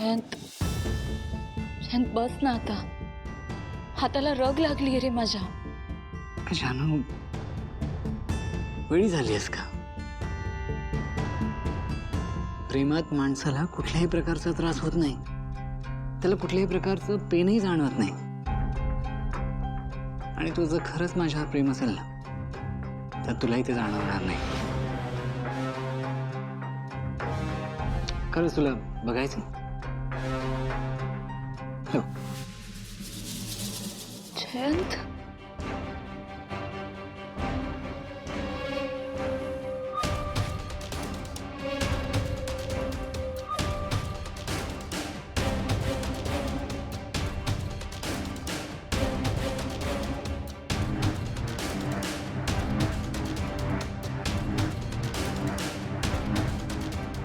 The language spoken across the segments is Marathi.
जयंत, जयंत बस ना आता. हाताला रग लागली रे माझ्या. जानू, वेळी झालीस का? प्रेमात माणसाला कुठल्याही प्रकारचा त्रास होत नाही, त्याला कुठल्याही प्रकारचं पेनही जाणवत नाही. आणि तुझं खरंच माझ्यावर प्रेम असेल ना, तर तुलाही ते जाणवणार नाही. खरंच तुला बघायचं? हो. जयंत,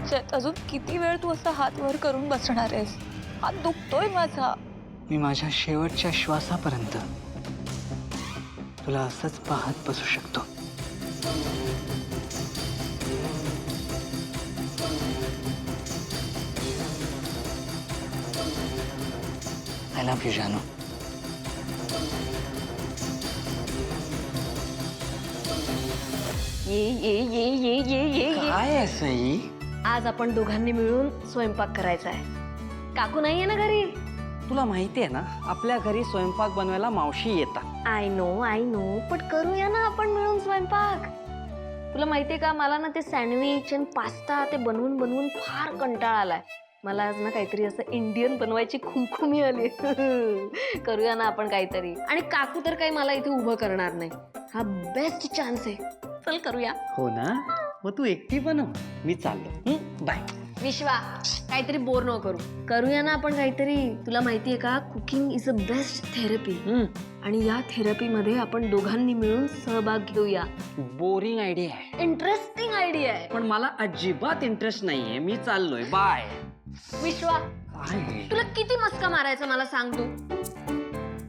जयंत, अजून किती वेळ तू असा हात वर करून बसणार आहेस? हात दुखतोय माझा. मी माझ्या शेवटच्या श्वासापर्यंत तुला असंच पाहत बसू शकतो. आय लव्ह यू जानू. ये ये ये ये ये ये ये. काय आहे सई? आज आपण दोघांनी मिळून स्वयंपाक करायचा आहे. काकू नाहीये ना घरी. तुला माहिती आहे ना, आपल्या घरी स्वयंपाक बनवायला मावशी येतात. आय नो पण करूया ना आपण मिळून स्वयंपाक. तुला माहितीये का, मला ना ते सँडविच आणि पास्ता ते बनवून बनवून फार कंटाळा आलाय. मला आज ना काहीतरी असं इंडियन बनवायची खुमखुमी आली. करूया ना आपण काहीतरी. आणि काकू तर काही मला इथे उभं करणार नाही. हा बेस्ट चान्स आहे. चल करूया. हो ना, मग तू एकटी बनव, मी चाललो. बाय. विश्वा, काहीतरी बोर न करू. करूया ना आपण काहीतरी. तुला माहितीये का, cooking is a best therapy. आणि या थेरपी मध्ये आपण दोघांनी मिळून सहभाग घेऊया. बोरिंग आयडिया आहे, इंटरेस्टिंग आयडिया आहे. पण मला अजिबात इंटरेस्ट नाहीये. मी चाललोय. बाय. विश्वा, तुला किती मस्का मारायचा मला सांग तू.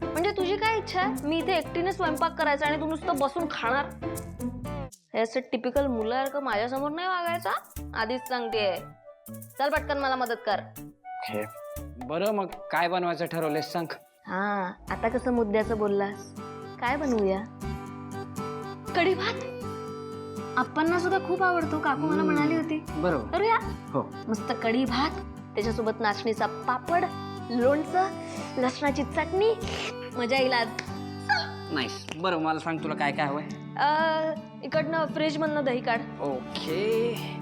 म्हणजे तुझी काय इच्छा आहे? मी इथे एकटीने स्वयंपाक करायचा आणि तू नुसतं बसून खाणार? हे असं टिपिकल मुलासारखं माझ्यासमोर नाही वागायचा. आधीच सांगतेय. चल पटकन मला मदत कर. बरं, मग काय बनवायचं ठरवलेस सांग. हा, आता कसं मुद्द्याचं बोललास. काय बनवूया? कढी भात. आप्पांना सुद्धा खूप आवडतो. काकू मला म्हणाली होती. बरोबर. करूया. हो. मस्त कढी भात, त्याच्यासोबत नाचणीचा पापड, लोणचं, लसणाची चटणी. मजा येईल आज. नाईस. बरं, मला सांग तुला काय काय हवंय. इकडनं फ्रीज मधनं दही काढ. ओके.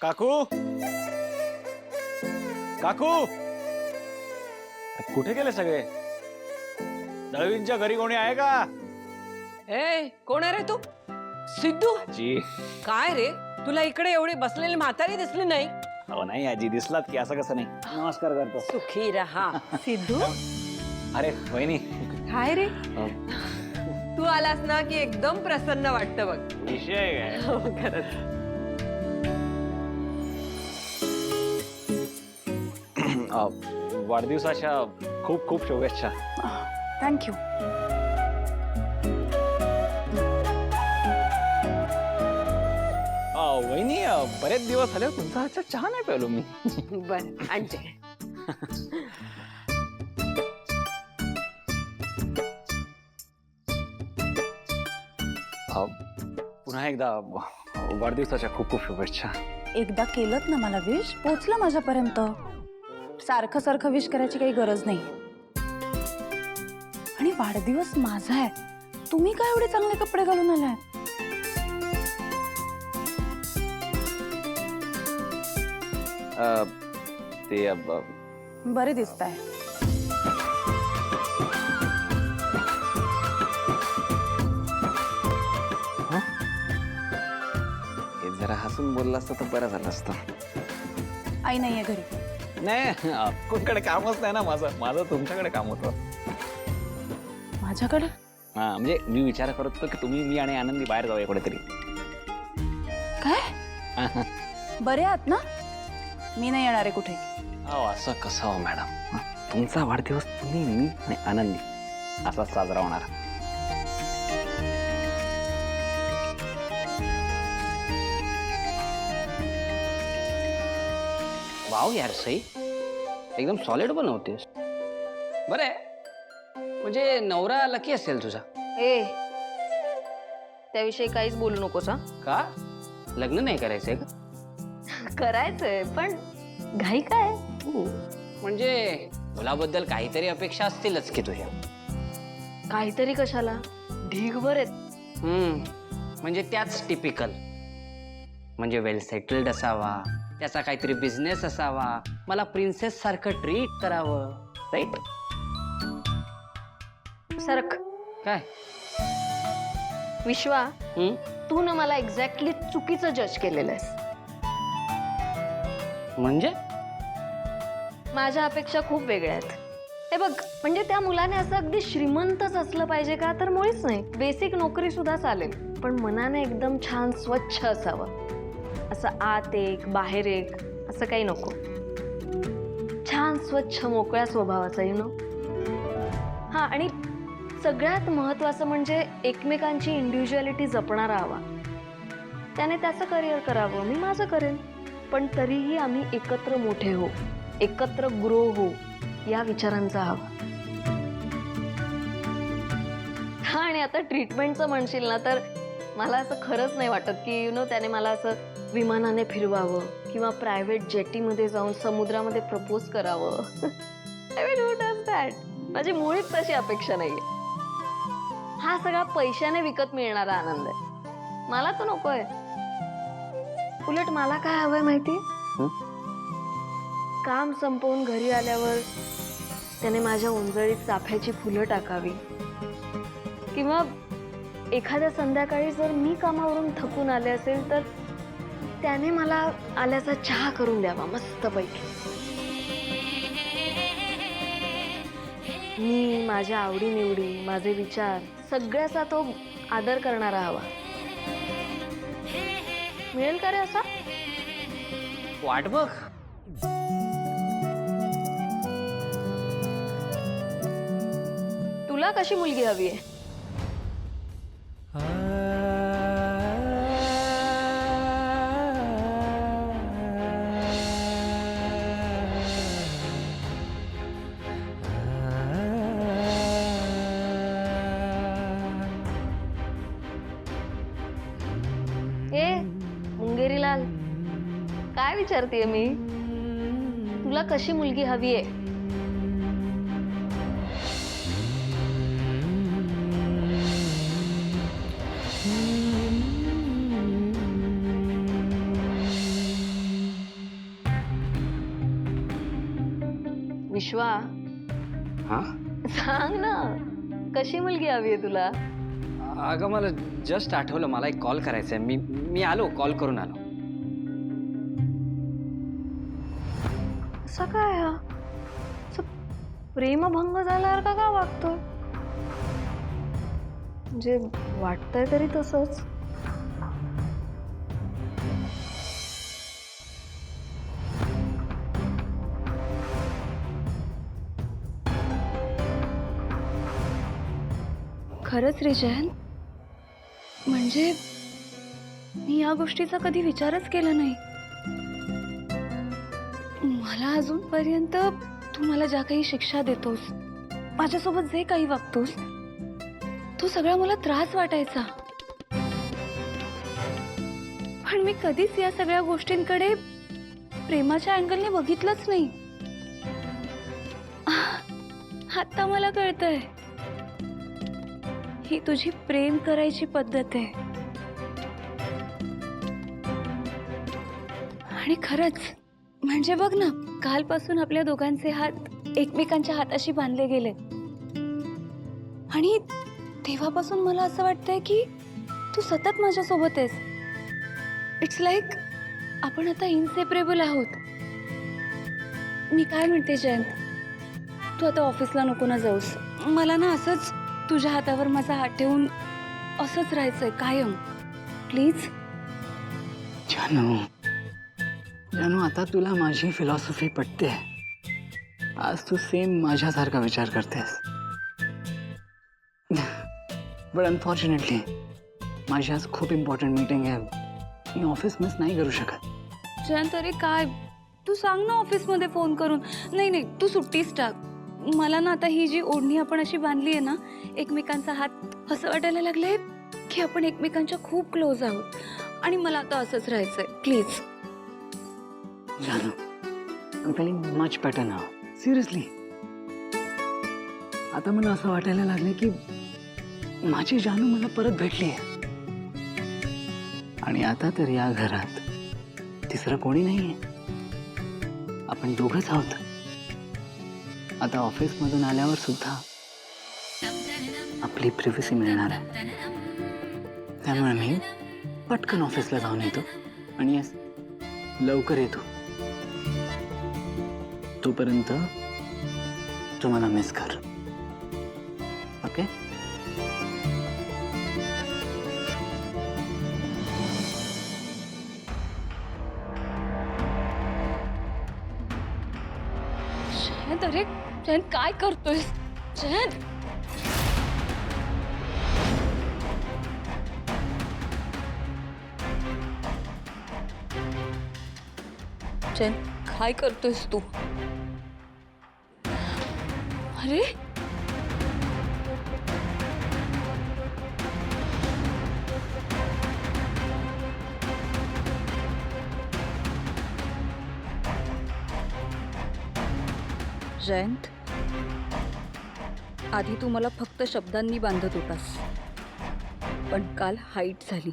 काकू, काकू, कुठे गेले सगळे? दळवींच्या घरी कोणी आहे का? ए, कोण आहे रे तू? सिद्धू? जी. काय रे, तुला इकडे एवढी बसलेली म्हातारी दिसली नाही? हो नाही आजी, दिसलात की. असं कसं नाही. नमस्कार करतो. सुखी रहा. सिद्धू, अरे वहिनी. काय रे, तू आलास ना की एकदम प्रसन्न वाटतं बघ. विषय काय? हो, खरंच. वाढदिवसाच्या खूप खूप शुभेच्छा. थँक्यू. वहिनी, बरेच दिवस झाले तुमचा हातचा चहा नाही प्यालो मी. बर, आणते. पुन्हा एकदा वाढदिवसाच्या खूप खूप शुभेच्छा. एकदा केलंत ना मला विश, पोचलं माझ्यापर्यंत. सारखं सारखं विश करायची काही गरज नाही. आणि वाढदिवस माझा आहे, तुम्ही काय एवढे चांगले कपडे घालून आलाय? ते बरे दिसताय. हे जरा हसून बोलला असतं तर बरं झालं असतं. आई नाहीये घरी. नाही कोणकडे कामच नाही ना माझं तुमच्याकडे काम होतं. माझ्याकडे? हा म्हणजे मी विचार करत होतो की तुम्ही मी आणि आनंदी बाहेर जाऊया कुठेतरी. काय? बरे आहात ना? मी नाही येणार आहे कुठे. अहो असं कसं हो मॅडम, तुमचा वाढदिवस तुम्ही मी आणि आनंदी असाच साजरा होणार. वाव यार सई, एकदम सॉलिड बनवतेस. बरं आहे, म्हणजे नवरा लकी असेल तुझा. ए त्याविषयी काहीच बोलू नकोस हा. का? लग्न नाही करायचंय का? करायचंय पण घाई काय. म्हणजे मुलाबद्दल काहीतरी अपेक्षा असतीलच की तुझ्या. काहीतरी कशाला, ढीगभर आहेत. म्हणजे त्याच टिपिकल. म्हणजे वेल सेटल्ड असावा, त्याचा काहीतरी बिझनेस असावा, मला प्रिन्सेस सारखं ट्रीट करावं, राईट? सरक. काय? विश्वा, तू ना मला एक्झॅक्टली चुकीचं जज केलेलं आहेस. म्हणजे माझ्या अपेक्षा खूप वेगळ्या आहेत. हे बघ, म्हणजे त्या मुलाने असं अगदी श्रीमंतच असलं पाहिजे का, तर मुळीच नाही. बेसिक नोकरी सुद्धा चालेल, पण मनाने एकदम छान स्वच्छ असावं. असं आत एक बाहेर एक असं काही नको. छान स्वच्छ मोकळ्या स्वभावाचा, यु नो. हा, आणि सगळ्यात महत्वाचं म्हणजे एकमेकांची इंडिव्हिज्युअलिटी जपणारा हवा. त्याने त्याचं करिअर करावं, मी माझं करेन, पण तरीही आम्ही एकत्र मोठे हो, एकत्र ग्रो हो, या विचारांचा हवा. हा, आणि आता ट्रीटमेंटचं म्हणशील ना, तर मला असं खरंच नाही वाटत की यु नो त्याने मला असं विमानाने फिरवावं किंवा प्रायव्हेट जेटीमध्ये जाऊन समुद्रामध्ये प्रपोज करावं. I mean who does that? माझी मुळीच तशी अपेक्षा नाहीये. हा सगळा पैशाने विकत मिळणारा आनंद आहे, मला तो नकोय. उलट मला काय हवंय माहिती? काम संपवून घरी आल्यावर त्याने माझ्या उंजळीत चाफ्याची फुलं टाकावी, किंवा एखाद्या संध्याकाळी जर मी कामावरून थकून आले असेल तर त्याने मला आल्याचा चहा करून द्यावा मस्तपैकी. मी, माझ्या आवडीनिवडी, माझे विचार सगळ्याचा तो आदर करणारा हवा. मिळेल का रे असा? वाट बघ. तुला कशी मुलगी हवी आहे? मुंगेरीलाल, काय विचारतेय मी? तुला कशी मुलगी हवी आहे? विश्वा, हा? सांग ना, कशी मुलगी हवी आहे तुला? अगं मला जस्ट आठवलं, मला एक कॉल करायचा आहे. मी आलो, कॉल करून आलो. असं काय हा? प्रेमभंग झाल्यावर का वागतोय? म्हणजे वाटतंय तरी तसंच. खरंच रे जयंत, म्हणजे मी या गोष्टीचा कधी विचारच केला नाही. मला अजूनपर्यंत तू मला ज्या काही शिक्षा देतोस, माझ्यासोबत जे काही वागतोस, तो सगळा मला त्रास वाटायचा. पण मी कधीच या सगळ्या गोष्टींकडे प्रेमाच्या अँगलने बघितलंच नाही. आता मला कळतंय, ही तुझी प्रेम करायची पद्धत आहे. आणि खरंच म्हणजे बघ ना, कालपासून आपल्या दोघांचे हात एकमेकांच्या हाताशी बांधले गेले आणि तेव्हापासून मला असं वाटतंय की तू सतत माझ्यासोबत आहेस. इट्स लाईक आपण आता इनसेपरेबल आहोत. मी काय म्हणते जयंत, तू आता ऑफिसला नको ना जाऊस. मला ना असंच तुझ्या हातावर माझा हात ठेवून असंच राहायचंय कायम. प्लीज. जानू जानू, आता तुला माझी फिलॉसॉफी पटते. आज तू सेम माझ्यासारखा विचार करतेस. बट अनफॉर्च्युनेटली माझी आज खूप इम्पॉर्टंट मीटिंग आहे. मी ऑफिस मिस नाही करू शकत. जयंत अरे काय, तू सांग ना ऑफिसमध्ये फोन करून. नाही नाही, तू सुट्टीच टाक. मला ना आता ही जी ओढणी आपण अशी बांधली आहे ना, एकमेकांचा हात, असं वाटायला लागलंय की आपण एकमेकांच्या खूप क्लोज आहोत आणि मला आता असंच राहायचंय. प्लीज. जानू, I'm feeling much better now. Seriously. आता मला असं वाटायला लागलं की माझी जानू मला परत भेटली आहे. आणि आता तर या घरात तिसरं कोणी नाहीये. आपण दोघंच आहोत. आता ऑफिसमधून आल्यावर सुद्धा आपली प्रिव्हसी मिळणार आहे. त्यामुळे मी पटकन ऑफिसला जाऊन येतो आणि येस, लवकर येतो. तोपर्यंत तू मला मिस कर. ओके? जयंत अरे, जयंत काय करतोयस? जयंत. जयंत काय करतोयस तू? अरे जयंत, आधी तू मला फक्त शब्दांनी बांधत होतास, पण काल हाईट झाली.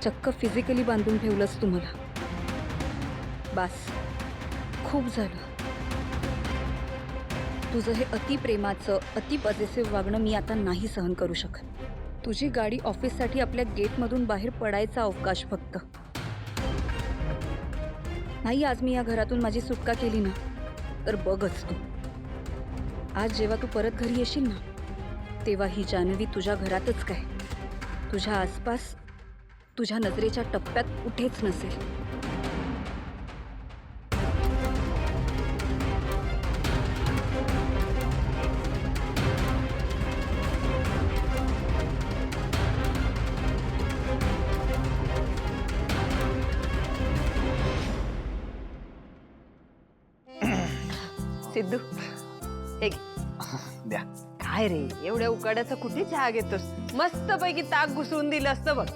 चक्क फिजिकली बांधून ठेवलंस तू मला. बास, खूप झालं. तुझं हे अतिप्रेमाचं, अति पॉझिटिव्ह वागणं मी आता नाही सहन करू शकत. तुझी गाडी ऑफिससाठी आपल्या गेटमधून बाहेर पडायचा अवकाश फक्त. नाही, आज मी या घरातून माझी सुटका केली ना, तर बघच तू. आज जेव्हा तू परत घरी येशील ना, तेव्हा ही जान्हवी तुझ्या घरातच काय, तुझ्या आसपास, तुझ्या नजरेच्या टप्प्यात कुठेच नसेल. सिद्धू, एक द्या. काय रे, एवढ्या उकाड्याचा कुठे चहा घेतोस? मस्त पैकी ताक घुसवून दिलं असतं बघ.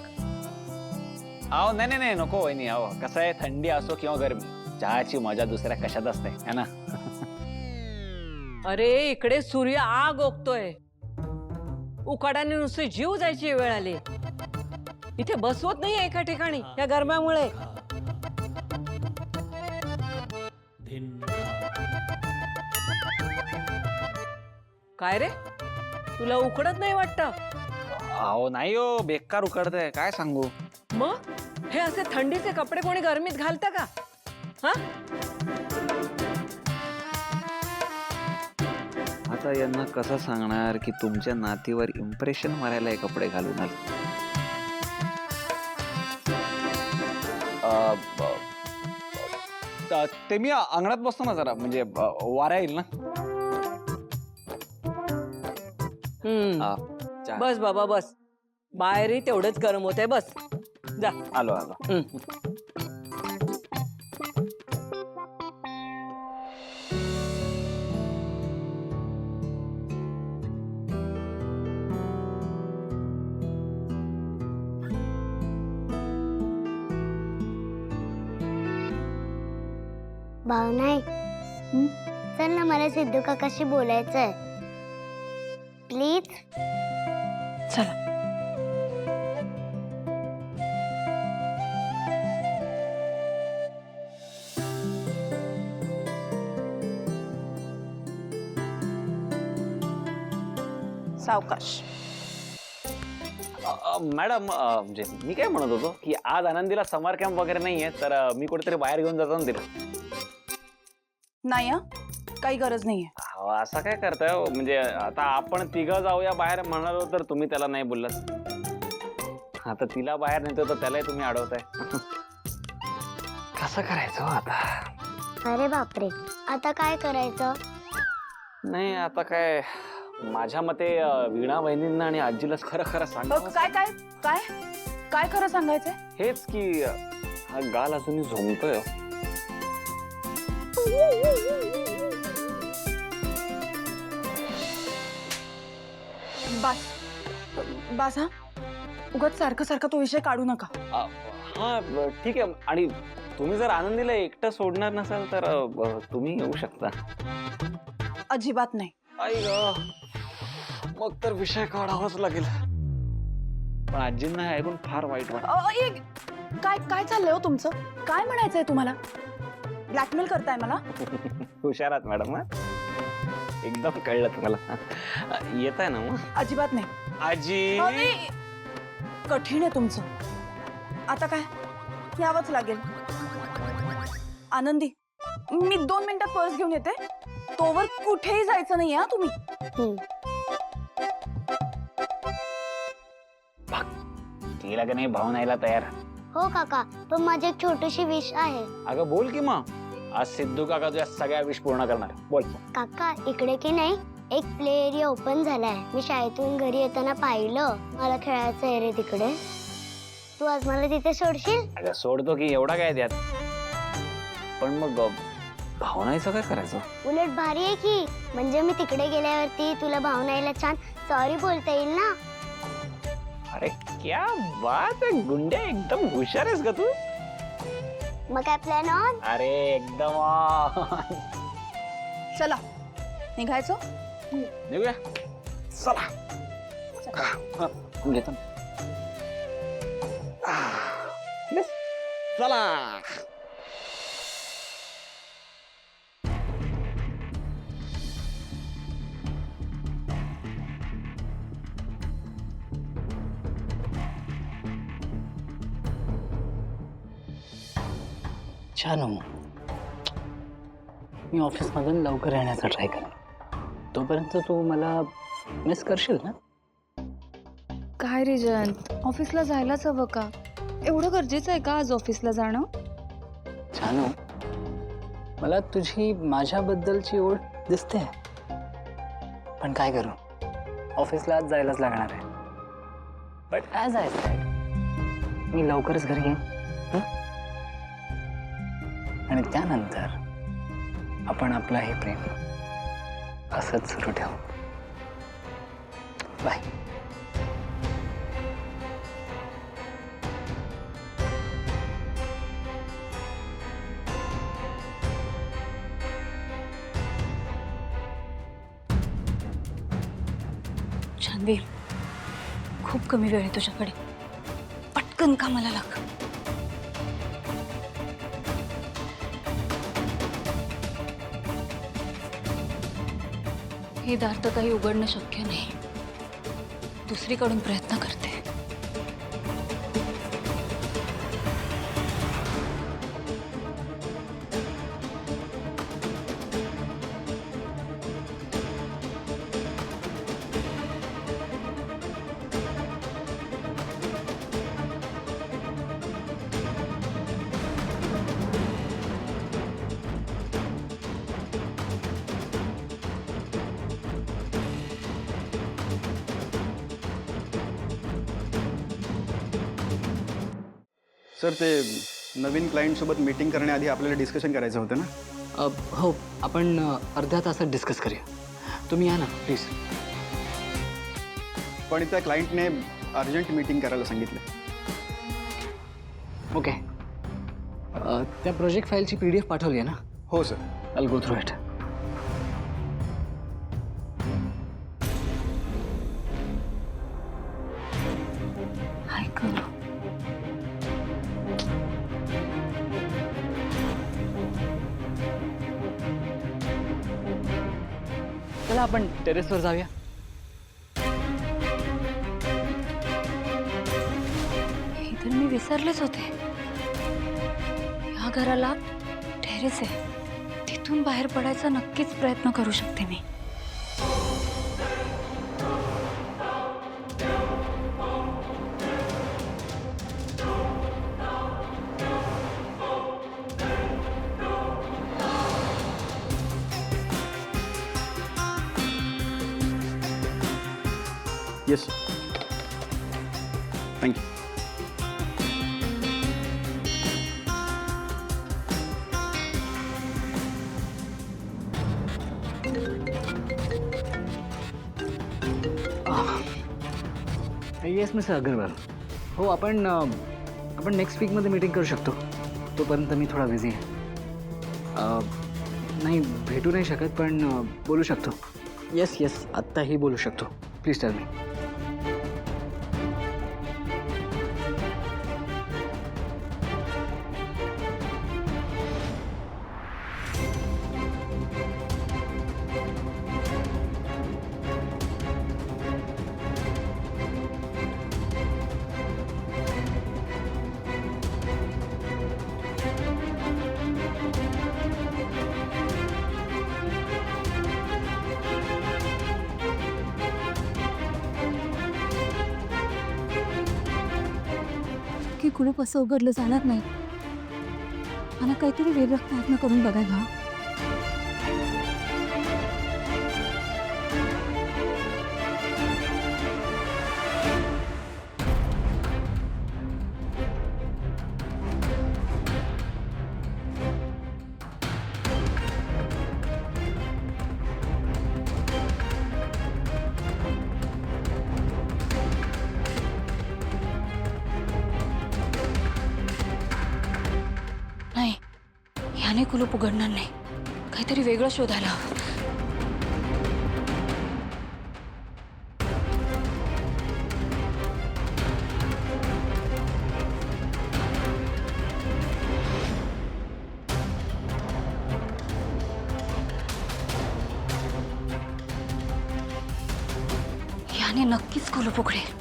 अहो नाही नाही नको वहिनी. अहो कसं आहे, थंडी असो किंवा गरमी, चहाची मजा दुसऱ्या कशात असते है ना. अरे इकडे सूर्य आग ओकतोय, उकाड्याने नुसते जीव जायची वेळ आली. इथे बसवत नाही एका ठिकाणी या गरम्यामुळे. काय रे, तुला उकडत नाही वाटतं? अहो नाही हो, बेकार उकडतंय, काय सांगू. मग हे असे थंडीचे कपडे कोणी गरमीत घालतं का? हा, आता यांना कसं सांगणार की तुमच्या नातीवर इम्प्रेशन मारायला हे कपडे घालून आले. ते मी अंगणात बसतो ना जरा, म्हणजे वारा येईल ना. चहा. बस बाबा बस, बाहेरही तेवढंच गरम होतंय. बस जा. आलो आलो. भावना, चल ना, मला सिद्धू काकाशी बोलायचंय. प्लीज. चला. सावकाश. मॅडम म्हणजे मी काय म्हणत होतो की आज आनंदीला समर कॅम्प वगैरे नाहीये, तर मी कुठेतरी बाहेर घेऊन जातो ना तिला. नाही काही गरज नाहीये. अहो, असं काय करताय हो? म्हणजे आता आपण तिघं जाऊया बाहेर म्हणालो तर तुम्ही त्याला नाही बोललात. आता तिला बाहेर नेतो तर त्यालाही तुम्ही अडवताय. कसं करायचं हो आता? अरे बापरे, आता काय करायचं? नाही आता काय, माझ्या मते वीणा वहिनींना आणि आजीलाच खरं खरं सांग. काय काय काय काय खरं सांगायचंय? हेच की हा गाल अजूनही झोंबतोय. बास बास हा, उगाच सारखं सारखं तो विषय काढू नका. हा ठीक आहे. आणि तुम्ही जर आनंदीला एकटं सोडणार नसाल तर तुम्ही येऊ शकता. अजिबात नाही. आई ग, मग तर विषय काढावाच लागेल. पण आजींना हे ऐकून फार वाईट वाटत. काय काय चाललंय हो तुमचं? काय म्हणायचंय तुम्हाला? ब्लॅकमेल करताय मला? हुशार आहात मॅडम. एकदम कळलं तुम्हाला. येत आहे ना मग? अजिबात नाही. आजी नाही. कठीण आहे तुमचं. आता काय, यावंच लागेल. आनंदी, मी 2 मिनिटात पर्स घेऊन येते. तोवर कुठेही जायचं नाही हा तुम्ही. तिला का नाही भाव न्यायला तयार. हो काका, पण माझी एक छोटीशी विश आहे. अगं बोल की मग. आज सिद्धू काका तुझ्या सगळ्या विश पूर्ण करणार. बोल. काका, इकडे की नाही एक प्ले एरिया ओपन झालाय. मी शाळेतून घरी येताना पाहिलं. मला खेळायचं आहे रे तिकडे. तू आज मला तिथे सोडशील? अगं सोडतो की, एवढा काय त्यात. पण मग भावनाचं काय करायचं? उलट भारी आहे की. म्हणजे मी तिकडे गेल्यावरती तुला भावनाईला छान सॉरी बोलता येईल ना. अरे क्या बात आहे गुंड्या, एकदम हुशार आहेस का तू. मग काय प्लॅन ऑन? अरे एकदम on. चला निघायचं. निघूया. चला. घेतो. चला. छान हो. मी ऑफिसमधून लवकर येण्याचा ट्राय करेन. तोपर्यंत तू मला मिस करशील ना? काय रे जयंत, ऑफिसला जायलाच हवं का? एवढं गरजेचं आहे का आज ऑफिसला जाणं? छान हो. मला तुझी माझ्याबद्दलची ओढ दिसते. पण काय करू, ऑफिसला आज जायलाच लागणार आहे. बट ॲज आय सेड, मी लवकरच घरी येईन. आणि त्यानंतर आपण आपलं हे प्रेम असंच सुरू ठेवू. बाय. छानवी, खूप कमी वेळ आहे तुझ्याकडे. पटकन कामाला लाग. हे दार तर काही उघडणं शक्य नाही. दुसरीकडून प्रयत्न करते. सर, ते नवीन क्लायंटसोबत मीटिंग करण्याआधी आपल्याला डिस्कशन करायचं होतं ना? हो, आपण अर्ध्या तासात डिस्कस करूया. तुम्ही या ना प्लीज. पण त्या क्लायंटने अर्जंट मीटिंग करायला सांगितलं. ओके. त्या प्रोजेक्ट फाईलची PDF पाठवली आहे ना? हो sir. I'll go through it. हाय करू. चला आपण टेरेसवर जाऊया. विसरलेच होते. या घराला टेरेस आहे, तिथून बाहेर पडायचा नक्कीच प्रयत्न करू शकते मी. Yes thank you. Yes mister Agrawal. हो, आपण नेक्स्ट वीकमध्ये मीटिंग करू शकतो. तोपर्यंत मी थोडा बिझी आहे. नाही भेटू नाही शकत, पण बोलू शकतो. येस आत्ताही बोलू शकतो. Please tell me. की कुलूप असं उघडलं जाणार नाही. मला काहीतरी वेगळा प्रयत्न करून बघायला. नाही, ह्याने कुलूप उघडणार नाही. काहीतरी वेगळं शोधायला हवं. ह्याने नक्कीच कुलूप उघडेल.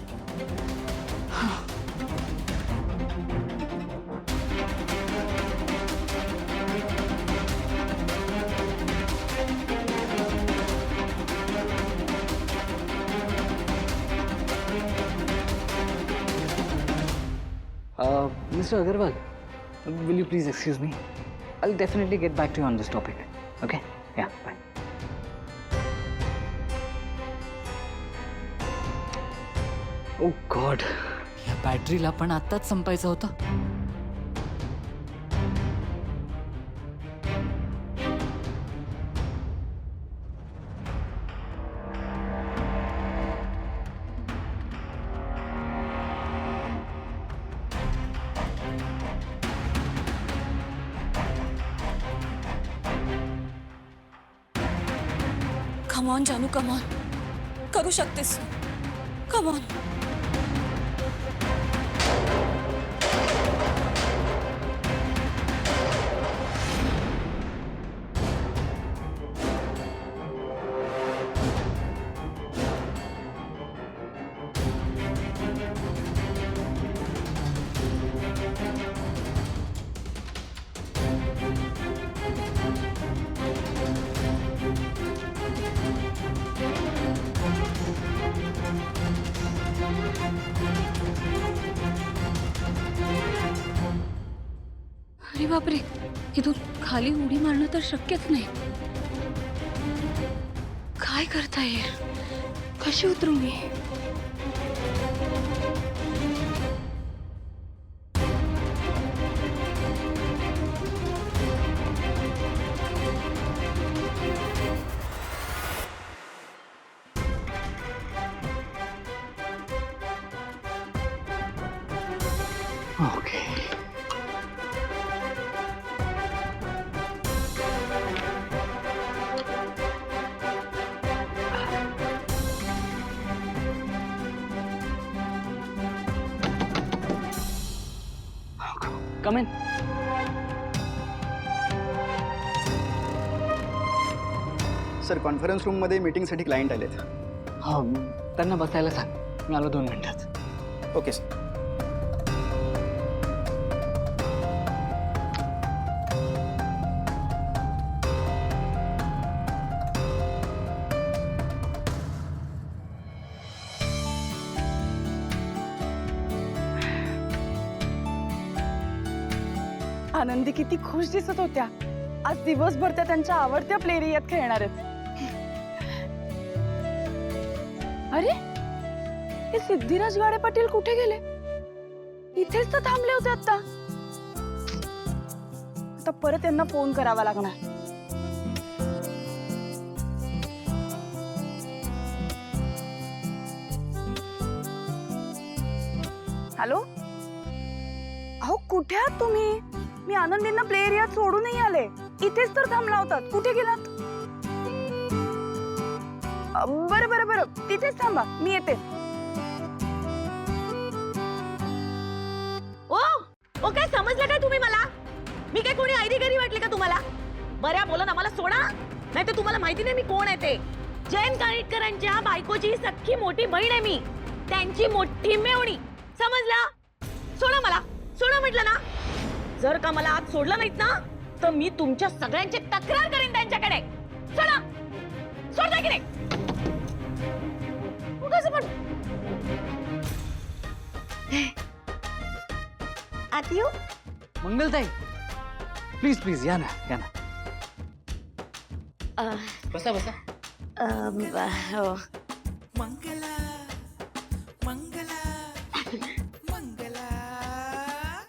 Mr. Agarwal, will you please excuse me? I'll definitely get back to you on this topic. Okay? Yeah, bye. Oh God, या बॅटरीला पण आत्ताच संपायचं होतं. कम ऑन जानू, कम ऑन. करू शकतेस. Come on. अरे बापरे, इथून खाली उडी मारणं तर शक्यच नाही. काय करता येईल? कशी उतरू मी? Okay. Come in. Sir, conference रूममध्ये मीटिंगसाठी क्लायंट आलेत. हो, त्यांना बसायला सांग. मी आलो 2 मिनिटात. Okay sir. आनंदी किती खुश दिसत होत्या. आज दिवसभर त्या त्यांच्या आवडत्या प्ले एरियात खेळणार आहेत. अरे हे सिद्धिराज गाडे पाटील कुठे गेले? इथेच तर थांबले होते आता. आता परत त्यांना फोन करावा लागणार. हॅलो, अहो कुठे आहात तुम्ही? मी आनंदींना प्ले एरियात सोडूनही आले. इथेच तर थांबला होतात. कुठे गेलात? बरं बरं बरं, तिथेच थांबा, मी येते. ओ काय समजलं काय तुम्ही मला? मी काय कोणी ऐरीगरी वाटले का तुम्हाला? बऱ्या बोला ना, मला सोडा, नाही तर तुम्हाला माहिती नाही मी कोण आहे ते. जयंत कानिटकरांच्या बायकोची सख्खी मोठी बहीण आहे मी, त्यांची मोठी मेवणी. समजला? सोडा मला, सोडा म्हटलं ना. जर का मला आज सोडलं नाहीत ना, तर मी तुमच्या सगळ्यांची तक्रार करेन त्यांच्याकडे. सोडा, सोडता की नाही? उगाच पण आत येऊ? मंगलताई, प्लीज प्लीज या ना, या ना. बसा बसा. हो.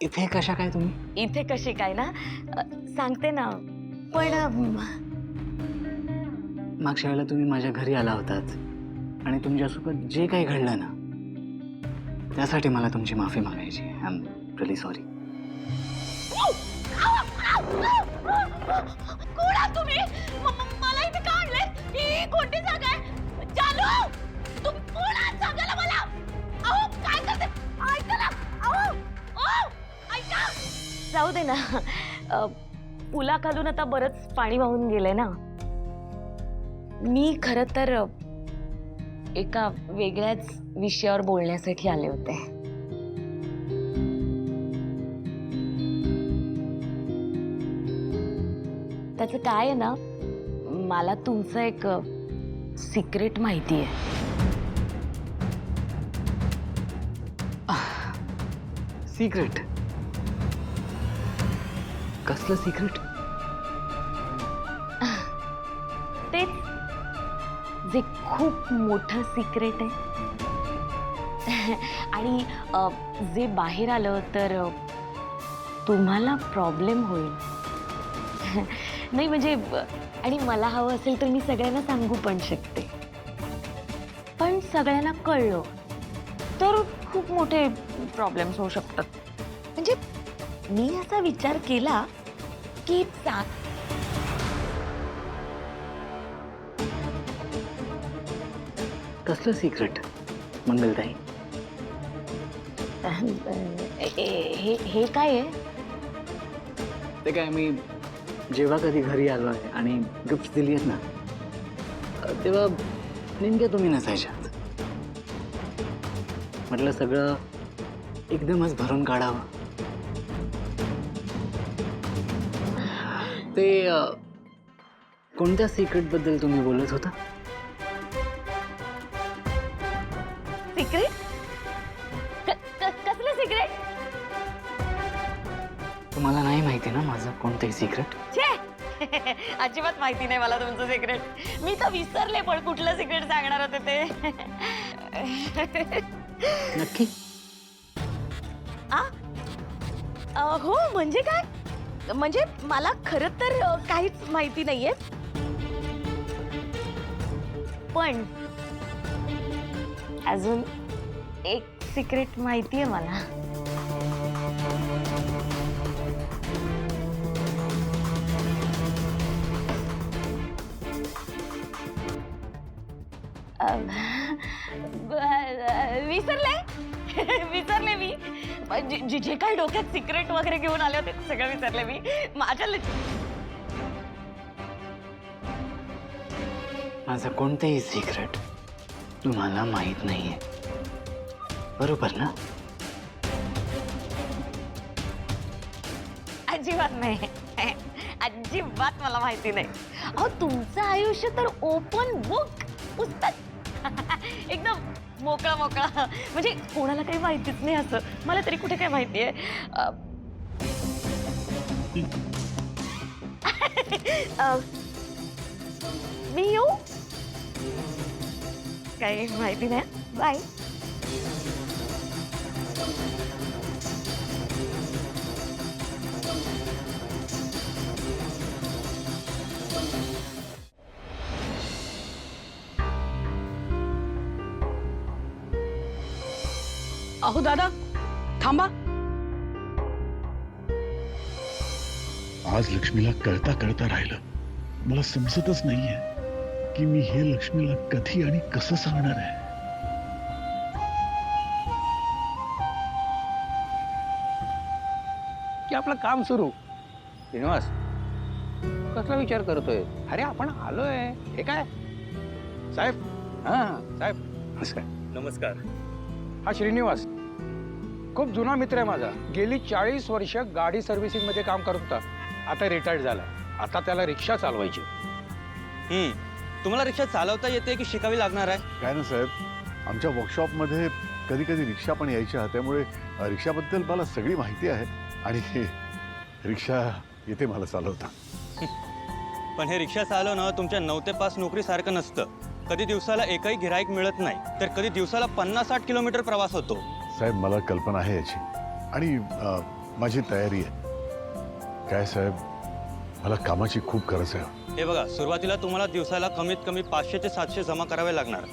इथे कशा काय तुम्ही? इथे कशी काय ना, सांगते ना, पण मागच्या वेळेला तुम्ही माझ्या घरी आला होतात आणि तुमच्यासोबत जे काही घडलं ना, त्यासाठी मला तुमची माफी मागायची. I am really sorry. कोण आहात तुम्ही? मला इथे का आणले? ही कोणती जागा आहे? चालू, तू कोण आहात सांगायला मला? अहो काय करते? ऐका ना, अहो ओ ऐका. जाऊ दे ना, पुलाखालून आता बरंच पाणी वाहून गेलंय ना. मी खरं तर एका वेगळ्याच विषयावर बोलण्यासाठी आले होते. त्याचं काय आहे ना, मला तुमचं एक सिक्रेट माहिती आहे. सिक्रेट? कसलं सिक्रेट? तेच जे खूप मोठं सिक्रेट आहे आणि जे बाहेर आलं तर तुम्हाला प्रॉब्लेम होईल. नाही म्हणजे, आणि मला हवं असेल तर मी सगळ्यांना सांगू पण शकते, पण सगळ्यांना कळलं तर खूप मोठे प्रॉब्लेम्स होऊ शकतात. म्हणजे मी असा विचार केला की कसलं सिक्रेट मंगलताई? हे काय आहे? ते काय, मी जेव्हा कधी घरी आलो आहे आणि गिफ्ट दिली आहेत ना, तेव्हा नेमक्या तुम्ही नसायच्यात. म्हटलं सगळं एकदमच भरून काढावं. ते कोणत्या सिक्रेट बद्दल तुम्ही बोलत होता? सिक्रेट? कसलं सिक्रेट? तुम्हाला नाही माहिती ना माझं कोणतंही सिक्रेट? अजिबात माहिती नाही मला तुमचं सिक्रेट. मी तर विसरले पण कुठलं सिक्रेट सांगणार होते ते. नक्की? हो, म्हणजे काय, म्हणजे मला खरं तर काहीच माहिती नाहीये, पण अजून एक सिक्रेट माहिती आहे मला. विसरले मी. जे काही डोक्यात सिक्रेट वगैरे घेऊन आले होते सगळं विसरले मी. माझं कोणतंही सिक्रेट तुम्हाला माहित नाहीये, बरोबर ना? अजिबात नाही, अजिबात मला माहिती नाही. अहो तुमचं आयुष्य तर ओपन बुक, पुस्तक. एकदम मोकळा मोकळा, म्हणजे कोणाला काही माहितीच नाही असं. मला तरी कुठे काय माहिती आहे. मी येऊ? काही माहिती नाही. बाय. अहो दादा थांबा. आज लक्ष्मीला कळता कळता राहिलं. मला समजतच नाहीये की मी हे लक्ष्मीला कधी आणि कसं सांगणार आहे. की आपलं काम सुरू. श्रीनिवास कसला विचार करतोय? अरे आपण आलोय. हे काय साहेब. हा साहेब नमस्कार. नमस्कार. हा श्रीनिवास खूप जुना मित्र आहे माझा. गेली 40 वर्ष गाडी सर्व्हिसिंग मध्ये काम करत होता. आता रिटायर्ड झाला. आता त्याला रिक्षा चालवायची. तुम्हाला रिक्षा चालवता येते की शिकावी लागणार आहे? काय ना साहेब, आमच्या वर्कशॉपमध्ये कधी कधी रिक्षा पण यायच्या, त्यामुळे रिक्षाबद्दल मला सगळी माहिती आहे आणि रिक्षा येते मला चालवता. पण हे रिक्षा चालवणं तुमच्या 9 ते 5 नोकरीसारखं नसतं. कधी दिवसाला एकही गिराईक मिळत नाही, तर कधी दिवसाला 50-60 किलोमीटर प्रवास होतो. साहेब मला कल्पना आहे याची आणि माझी तयारी आहे. काय साहेब, मला कामाची खूप गरज आहे. हे बघा, सुरुवातीला तुम्हाला दिवसाला कमीत कमी 500 ते 700 जमा करावे लागणार.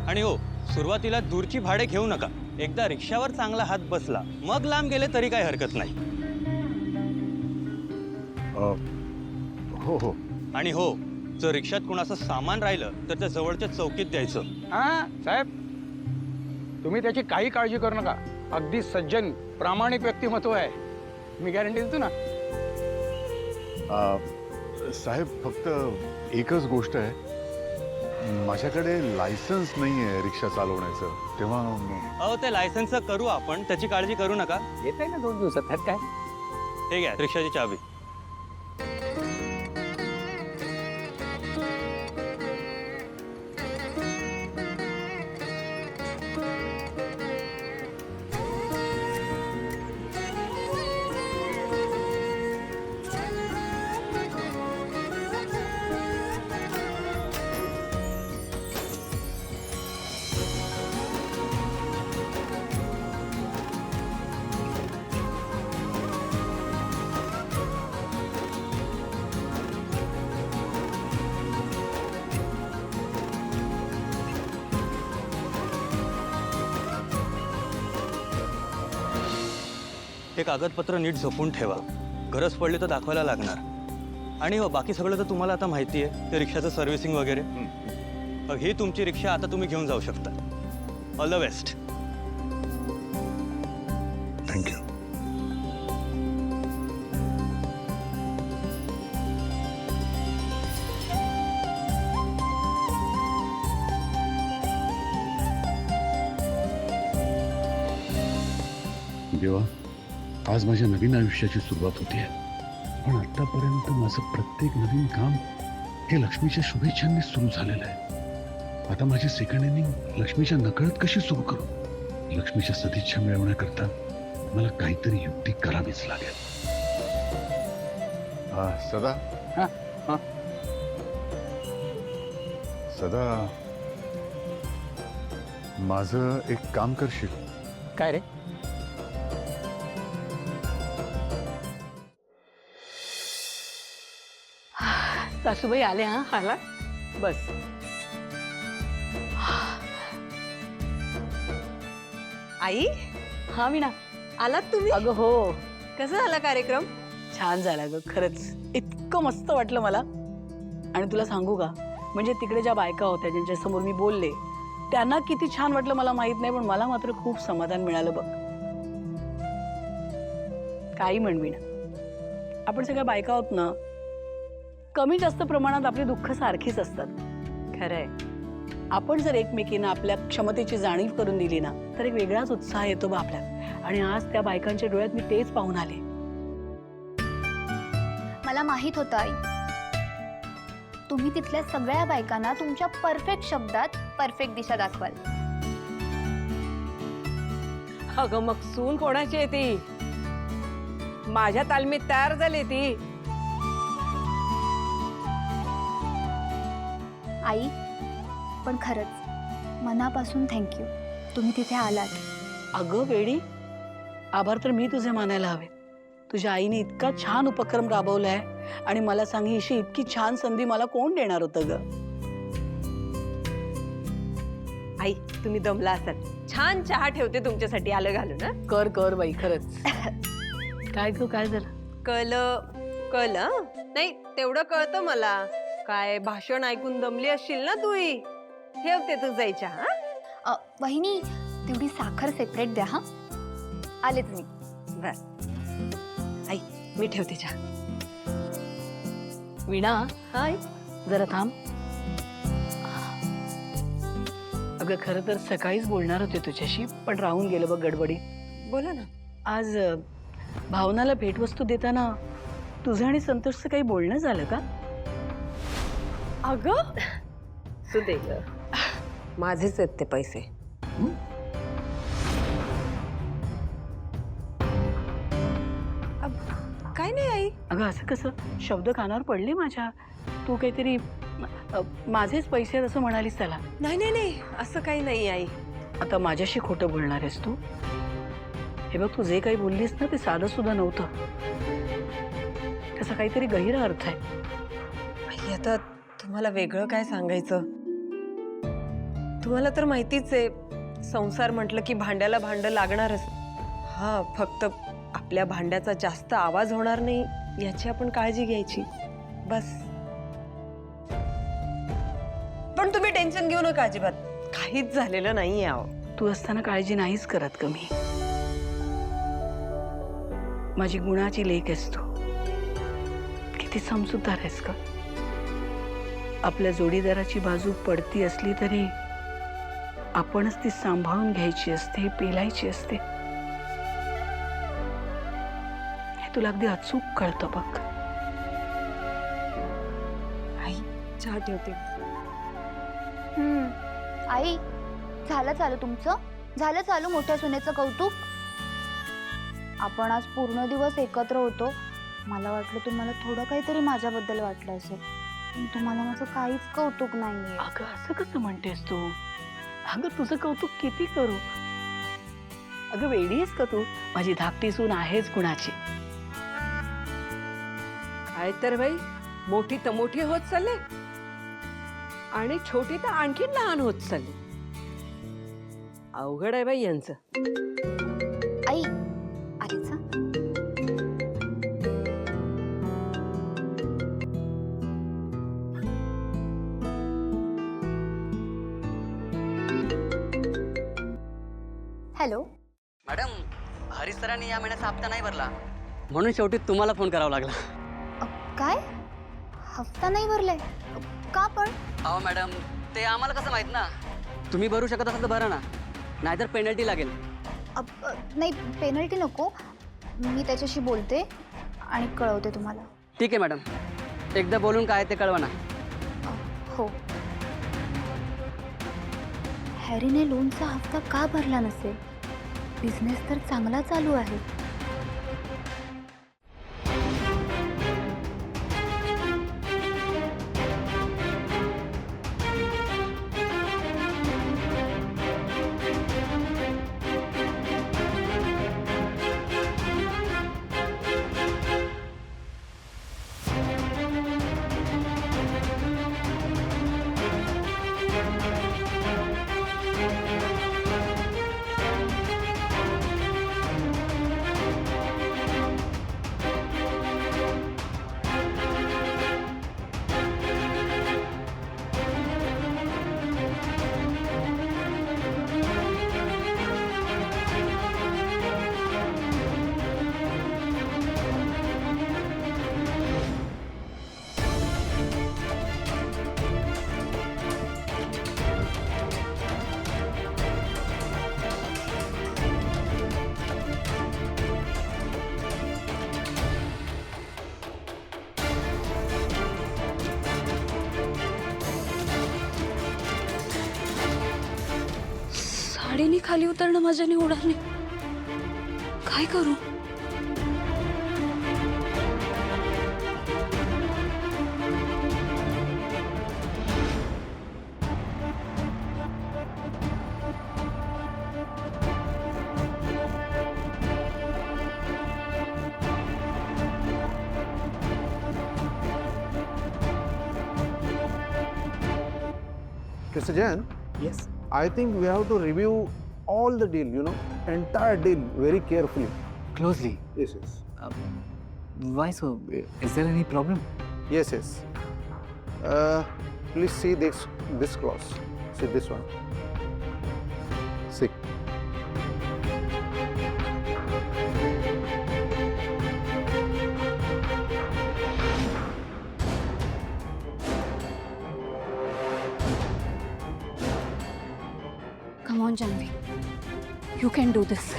आणि हो, सुरुवातीला दूरची भाडे घेऊ नका. एकदा रिक्षावर चांगला हात बसला मग लांब गेले तरी काही हरकत नाही. हो हो. आणि हो, जर रिक्षात कुणाचं सामान राहिलं तर त्या जवळच्या चौकीत द्यायचं. हा साहेब, तुम्ही त्याची काही काळजी करू नका. अगदी सज्जन प्रामाणिक व्यक्तिमत्व आहे. मी गॅरंटी देतो ना. साहेब फक्त एकच गोष्ट आहे, माझ्याकडे लायसन्स नाही आहे रिक्षा चालवण्याचं. तेव्हा अहो, ते लायसन्सचं करू आपण, त्याची काळजी करू नका. येत आहे ना 2 दिवसात. त्यात काय? हे घ्या रिक्षाची चावी. हे कागदपत्र नीट जपून ठेवा. गरज पडली तर दाखवायला लागणार. आणि हो, बाकी सगळं तर तुम्हाला आता माहिती आहे, ते रिक्षाचं सर्व्हिसिंग वगैरे. मग ही तुमची रिक्षा आता तुम्ही घेऊन जाऊ शकता. All the best. थँक्यू. देवा, आज माझ्या नवीन आयुष्याची सुरुवात होती आहे. पण आतापर्यंत माझं प्रत्येक नवीन काम हे लक्ष्मीच्या शुभेच्छांनी सुरू झालेलं आहे. आता माझी सेकंड इनिंग लक्ष्मीच्या नकळत कशी सुरू करू? लक्ष्मीच्या सदिच्छा मिळवण्याकरता मला काहीतरी युक्ती करावीच लागेल. सदा. सदा, माझं एक काम करशील? काय रे? सासूबाई आले. हा आला बस. आई. हा मीना, आलात तुम्ही? अगं हो, कसा झाला कार्यक्रम? छान झाला ग. खरंच इतकं मस्त वाटलं मला. आणि तुला सांगू का, म्हणजे तिकडे ज्या बायका होत्या ज्यांच्यासमोर मी बोलले, त्यांना किती छान वाटलं मला माहित नाही, पण मला मात्र खूप समाधान मिळालं बघ. काही म्हण मीना, आपण सगळ्या बायका आहोत ना, कमी जास्त प्रमाणात आपली दुःख सारखीच असतात. खरंय. आपण जर एकमेकींना आपल्या क्षमतेची जाणीव करून दिली ना, तर एक वेगळाच उत्साह येतो बा आपल्यात. आणि आज त्या बायकांच्या डोळ्यात मी तेच पाहून आले. मला माहित होतं आई, तुम्ही तिथल्या सगळ्या बायकांना तुमच्या परफेक्ट शब्दात परफेक्ट दिशा दाखवाल. अगं मग सून कोणाची आहे ती? माझ्या तालमीत तयार झाली ती. आई पण खरंच मनापासून थँक्यू, तुम्ही तिथे आलात. अगं वेडी, आभार तर मी तुझे मानायला हवे. तुझ्या आईने इतका छान उपक्रम राबवलाय आणि मला सांग, ही अशी इतकी छान संधी मला कोण देणार होतं ग? आई तुम्ही दमला असाल, छान चहा ठेवते तुमच्यासाठी आलं घालून. ना कर कर बाई, खरंच. काय ग, काय झालं? कळलं नाही तेवढं कळतं मला. काय भाषण ऐकून दमली असशील ना तू. ठेवते तू जायच्या. हा वहिनी तेवढी साखर सेपरेट द्या. हा आलेच मी. बस आई मी ठेवते चहा. वीणा, हाय जरा थांब. अगं खरं तर सकाळीच बोलणार होते तुझ्याशी, पण राहून गेलं बघ गडबडी. बोला ना. आज भावनाला भेटवस्तू देताना तुझं आणि संतोषचं काही बोलणं झालं का? अगं तू दे ग, माझेच आहेत ते पैसे. काय नाही आई. अगं असं कसं, शब्द कानावर पडले माझ्या. तू काहीतरी माझेच पैसे असं म्हणालीस त्याला. नाही नाही नाही असं काही नाही आई. आता माझ्याशी खोटं बोलणार आहेस तू? हे बघ, तू जे काही बोललीस ना ते साधं सुद्धा नव्हतं. त्याचा काहीतरी गहिरा अर्थ आहे. आई आता तुम्हाला वेगळं काय सांगायचं. तुम्हाला तर माहितीच आहे, संसार म्हटलं की भांड्याला भांडं लागणारच. हा फक्त आपल्या भांड्याचा जास्त आवाज होणार नाही याची आपण काळजी घ्यायची बस. पण तुम्ही टेन्शन घेऊ नका अजिबात, काहीच झालेलं नाहीये. अहो तू असताना काळजी नाहीच करत का मी? माझी गुणाची लेक आहेस तू. किती समजूतदार आहेस का? आपल्या जोडीदाराची बाजू पडती असली तरी आपणच ती सांभाळून घ्यायची असते, पेलायची असते. हे तुला अगदी अचूक कळतं बघ. आई चहा ठेवते. आई झालं चालू तुमचं, झालं चालू मोठ्या सुनेचं कौतुक. आपण आज पूर्ण दिवस एकत्र होतो. मला वाटलं तुम्हाला थोडं काहीतरी माझ्याबद्दल वाटलं असेल, पण तुम्हाला माझं काहीच कौतुक नाहीये. अगं असं कसं म्हणतेस तू? अगं तुझं कौतुक किती करू? अगं वेडी आहेस का तू? माझी धाकटी सून आहेच गुणाची. काय तर बाई, मोठी तर मोठी होत चालले आणि छोटी तर आणखीन लहान होत चालली. अवघड आहे बाई यांचं. आई आलीच. हॅलो मॅडम, हरीश सरांनी या महिन्याचा हप्ता नाही भरला, म्हणून शेवटी तुम्हाला फोन करावा लागला. काय हफ्ता नाही भरलाय का? पण अहो मॅडम, ते आम्हाला कसं माहित ना. तुम्ही भरू शकत असाल तर भरा ना, नाहीतर पेनल्टी लागेल. नाही पेनल्टी नको, मी त्याच्याशी बोलते आणि कळवते तुम्हाला. ठीक आहे मॅडम, एकदा बोलून काय ते कळवा ना. हो. हॅरीने लोनचा हफ्ता का भरला नसेल? बिझनेस तर चांगला चालू आहे. साडीने खाली उतरणं माझ्याने होणार नाही. काय करू? Mr. Jain, Yes. I think we have to review all the deal, entire deal very carefully. Closely. Yes, yes. Why so? Is there any problem? Yes, yes. Please see this clause. See this one. See. Come on, Janvi. You can do this.